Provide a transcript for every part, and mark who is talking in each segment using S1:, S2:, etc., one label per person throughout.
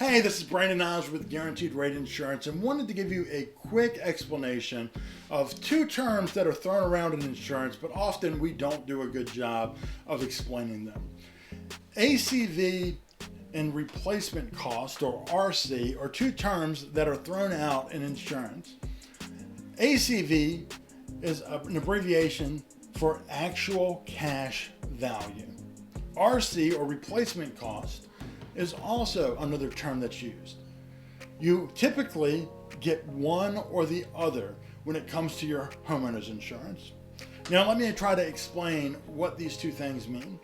S1: Hey, this is Brandon Ives with Guaranteed Rate Insurance and wanted to give you a quick explanation of two terms that are thrown around in insurance, but often we don't do a good job of explaining them. ACV and replacement cost, or RC, are two terms that are thrown out in insurance. ACV is an abbreviation for actual cash value. RC, or replacement cost, is also another term that's used. You typically get one or the other when it comes to your homeowner's insurance. Now let me try to explain what these two things mean.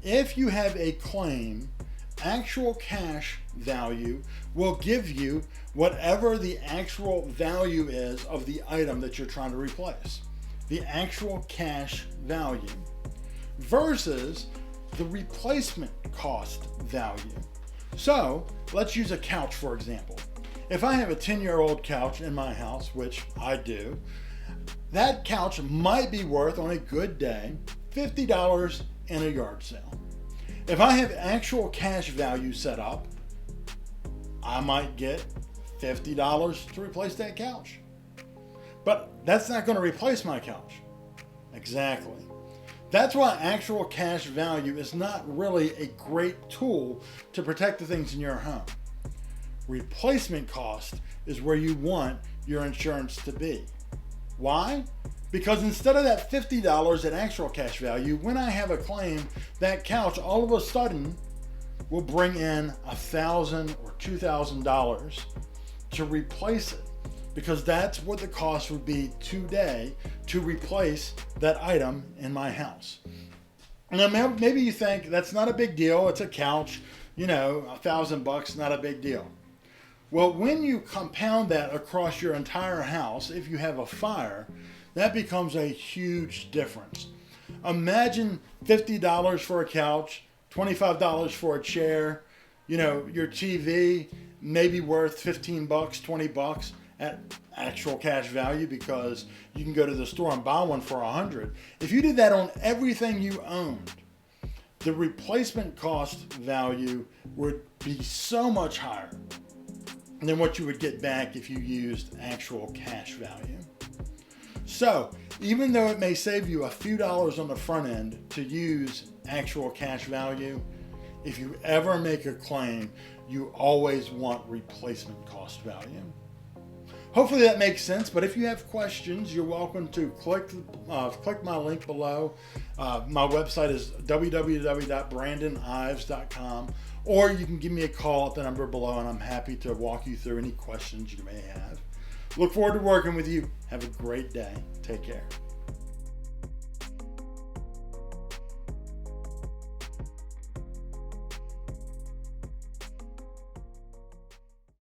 S1: If you have a claim, actual cash value will give you whatever the actual value is of the item that you're trying to replace. The actual cash value versus the replacement cost value. So let's use a couch for example. If I have a 10-year-old couch in my house, which I do, that couch might be worth, on a good day, $50 in a yard sale. If I have actual cash value set up, I might get $50 to replace that couch. But that's not going to replace my couch. Exactly. That's why actual cash value is not really a great tool to protect the things in your home. Replacement cost is where you want your insurance to be. Why? Because instead of that $50 at actual cash value, when I have a claim, that couch all of a sudden will bring in $1,000 or $2,000 to replace it. Because that's what the cost would be today to replace that item in my house. Now maybe you think that's not a big deal, it's a couch, $1,000, not a big deal. Well, when you compound that across your entire house, if you have a fire, that becomes a huge difference. Imagine $50 for a couch, $25 for a chair, your TV maybe worth $15, $20 at actual cash value because you can go to the store and buy one for $100. If you did that on everything you owned, the replacement cost value would be so much higher than what you would get back if you used actual cash value. So even though it may save you a few dollars on the front end to use actual cash value, if you ever make a claim, you always want replacement cost value. Hopefully that makes sense, but if you have questions, you're welcome to click my link below. My website is www.brandonives.com, or you can give me a call at the number below, and I'm happy to walk you through any questions you may have. Look forward to working with you. Have a great day. Take care.